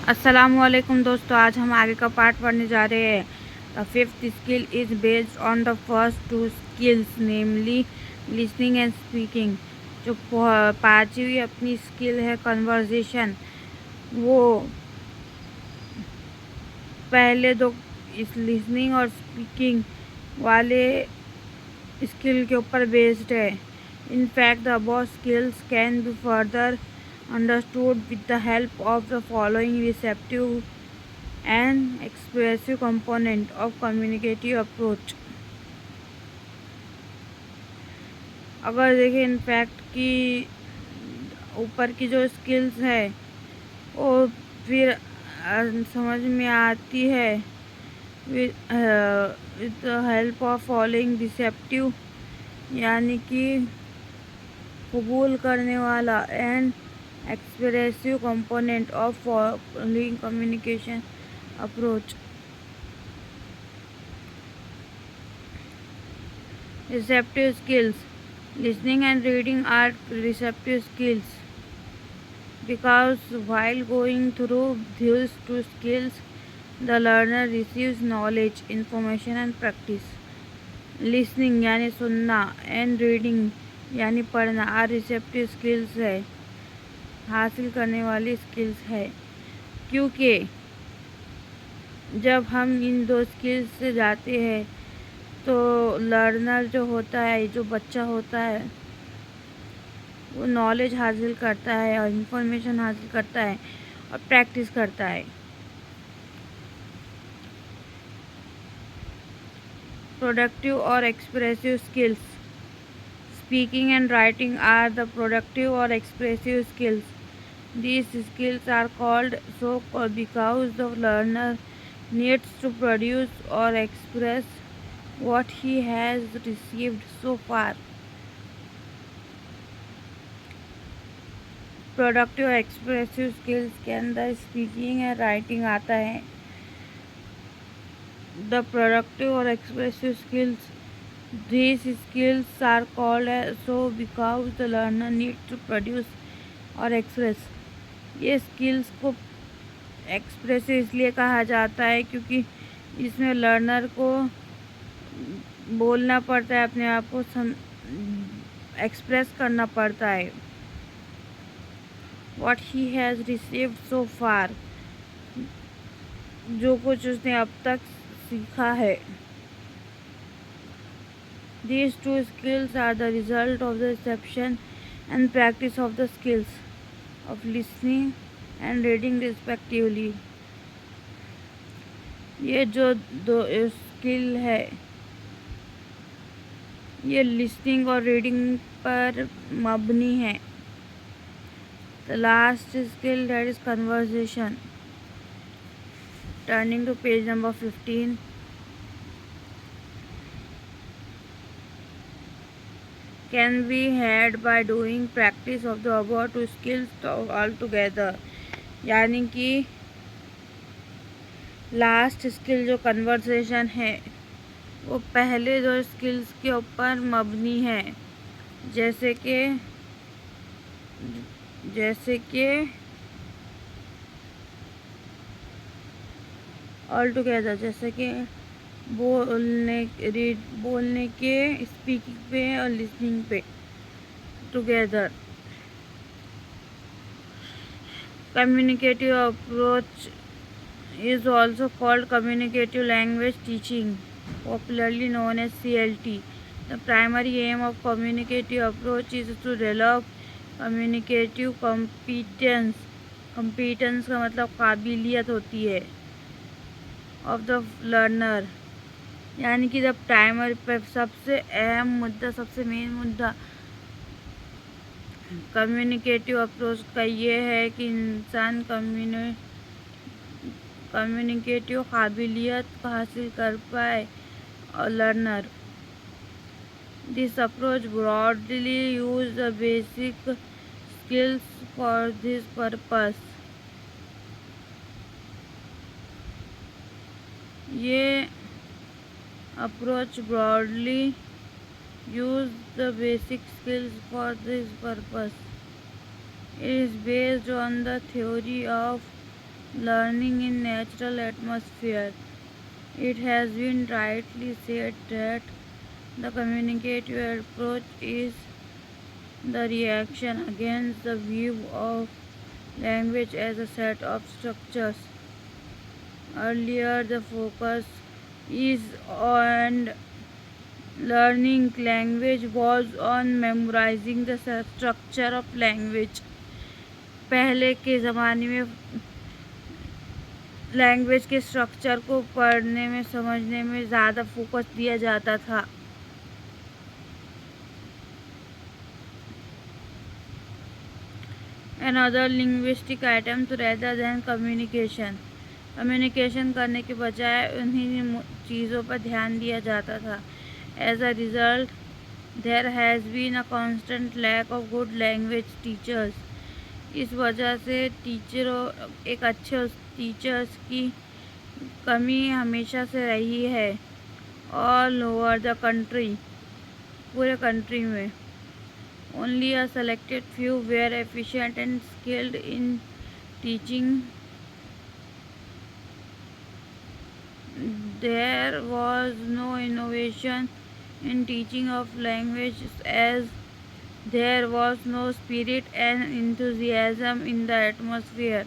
अस्सलामुअलैकुम दोस्तों, आज हम आगे का पार्ट पढ़ने जा रहे हैं। The fifth skill is based on the first two skills namely listening and speaking. जो पांचवी अपनी स्किल है कन्वर्जेशन, वो पहले दो इस लिसनिंग और स्पीकिंग वाले स्किल के ऊपर बेस्ड है। In fact the above skills can be further understood with the help of the following receptive and expressive component of communicative approach। अगर देखें इनफैक्ट की ऊपर की जो स्किल्स है वो फिर समझ में आती है with the help of following receptive यानी कि कबूल करने वाला and expressive component of following communication approach। Receptive skills, listening and reading are receptive skills because while going through these two skills the learner receives knowledge, information and practice। Listening यानी सुनना and reading यानी पढ़ना are receptive skills है, हासिल करने वाली skills है, क्योंकि जब हम इन दो स्किल्स से जाते हैं तो लर्नर जो होता है, जो बच्चा होता है, वो नॉलेज हासिल करता है और इंफॉर्मेशन हासिल करता है और प्रैक्टिस करता है। प्रोडक्टिव और expressive skills, speaking and writing are the productive और expressive skills. These skills are called so because the learner needs to produce or express what he has received so far। Productive और expressive skills के अंदर speaking and writing आता है। The productive और expressive skills, these skills are called so because the learner needs to produce or express। ये skills को expressive इसलिए कहा जाता है क्योंकि इसमें लर्नर को बोलना पड़ता है, अपने आप को एक्सप्रेस करना पड़ता है। What he has received so far, जो कुछ उसने अब तक सीखा है। These two skills are the result of the reception and practice of the skills of listening and reading respectively। ये जो दो स्किल है ये लिसनिंग और रीडिंग पर मबनी है। The last skill that is conversation. Turning to page number 15। Can be had by doing practice of the above two skills all together। यानी कि लास्ट स्किल जो कन्वर्सेशन है वो पहले दो स्किल्स के ऊपर मबनी है, जैसे कि ऑल टुगेदर, जैसे कि बोलने के, स्पीकिंग पे और लिसनिंग पे together. Communicative approach is also called communicative language teaching, popularly known as CLT। The primary aim of communicative approach is to develop communicative competence। competence का मतलब काबिलियत होती है of the learner। यानी कि जब टाइमर पर सबसे अहम मुद्दा, सबसे मेन मुद्दा कम्युनिकेटिव अप्रोच का ये है कि इंसान कम्युनिकेटिव काबिलियत को हासिल कर पाए और learner. This approach broadly use the basic skills for this purpose. ये approach broadly use the basic skills for this purpose। It is based on the theory of learning in natural atmosphere. It has been rightly said that the communicative approach is the reaction against the view of language as a set of structures. Earlier, the focus is on learning language was on memorizing the structure of language. पहले के ज़माने में language के structure को पढ़ने में समझने में ज़्यादा फोकस दिया जाता था. Another linguistic items rather than communication. Communication करने के बजाय उन्हीं चीज़ों पर ध्यान दिया जाता था. As a result, there has been a constant lack of good language teachers. इस वजह से एक अच्छे टीचर्स की कमी हमेशा से रही है ऑल ओवर द कंट्री, पूरे कंट्री में. Only a selected few were efficient and skilled in teaching. There was no innovation in teaching of language as there was no spirit and enthusiasm in the atmosphere.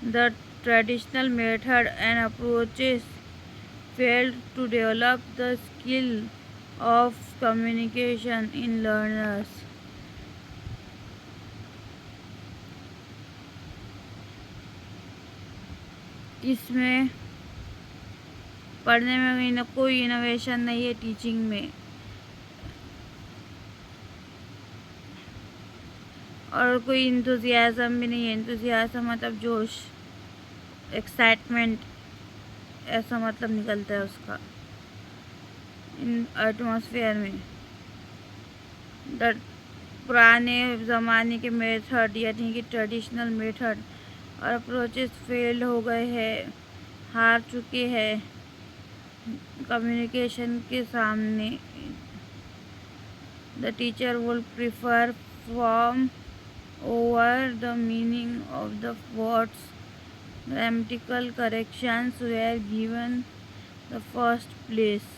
The traditional method and approaches failed to develop the skill of communication in learners. इसमें पढ़ने में कोई innovation नहीं है teaching में, और कोई enthusiasm भी नहीं है. इंथुजियाज़म मतलब जोश, एक्साइटमेंट, ऐसा मतलब निकलता है उसका इन एटमॉस्फेयर में. पुराने ज़माने के मेथड यानी कि ट्रेडिशनल मेथड और अप्रोचेस फेल्ड हो गए हैं, हार चुके हैं कम्युनिकेशन के सामने. The teacher would prefer form over the meaning of the words. Grammatical corrections were given the first place.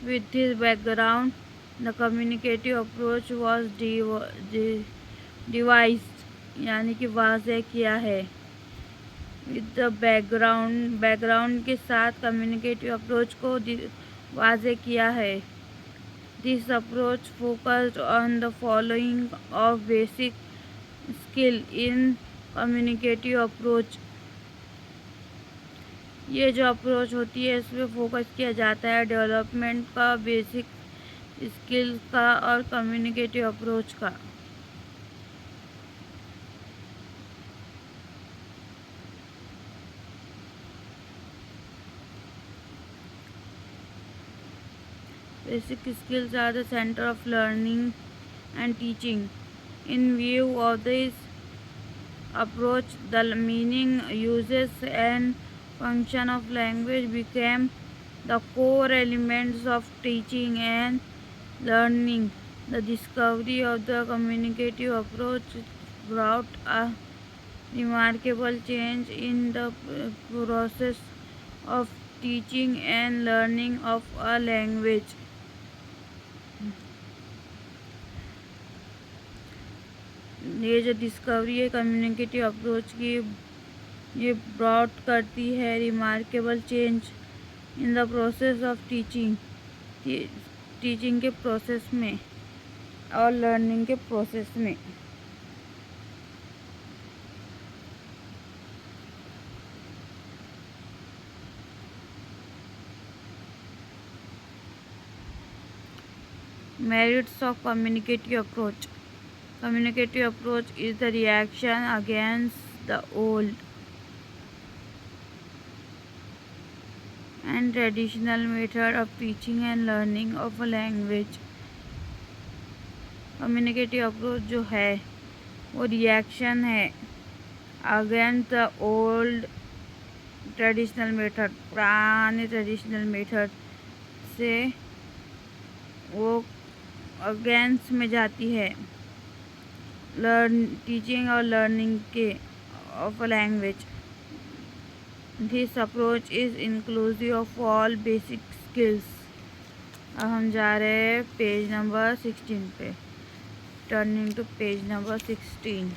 With this background, the communicative approach was devised, यानी कि वाज़ेह किया है. विद द बैकग्राउंड के साथ कम्युनिकेटिव अप्रोच को वाज़ेह किया है. This approach focused on the following of basic skill in communicative approach. ये जो अप्रोच होती है इसमें फोकस किया जाता है डेवलपमेंट का, बेसिक स्किल का और कम्युनिकेटिव अप्रोच का. Basic skills are the center of learning and teaching. In view of this approach, the meaning, uses and function of language became the core elements of teaching and learning. The discovery of the communicative approach brought a remarkable change in the process of teaching and learning of a language. ये जो discovery है communicative approach की, ये broad करती है remarkable change in the process of teaching के process में और लर्निंग के प्रोसेस में. Merits of communicative approach. Communicative approach is the reaction against the old and traditional method of teaching and learning of a language. Communicative approach जो है वो reaction है against the old traditional method, पुराने traditional method से वो against में जाती है टीचिंग और लर्निंग के of a language. This approach is inclusive of all basic skills. अब हम जा रहे हैं पेज नंबर 16 पे। Turning to page number 16।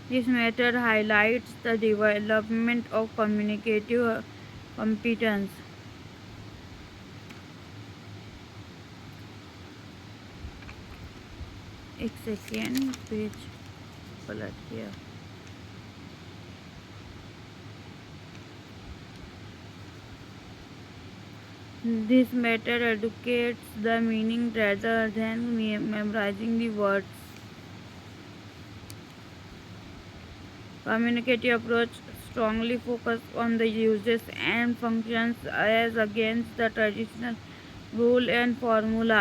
This method highlights the development of communicative competence. एक सेकेंड, पेज पलट गया। This method educates the meaning rather than memorizing the words. Communicative approach strongly focus on the uses and functions as against the traditional rule and formula.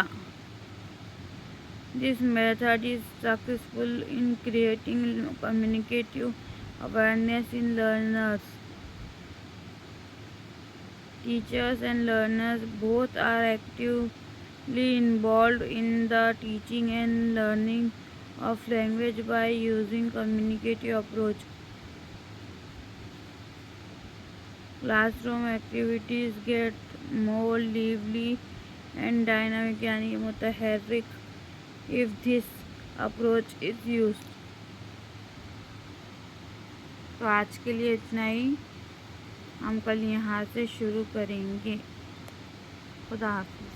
This method is successful in creating communicative awareness in learners. Teachers and learners both are actively involved in the teaching and learning of language by using communicative approach. Classroom activities get more lively and dynamic यानी मुतहर्रिक if this approach is used. तो आज के लिए इतना ही। हम कल यहाँ से शुरू करेंगे। खुदा हाफिज़।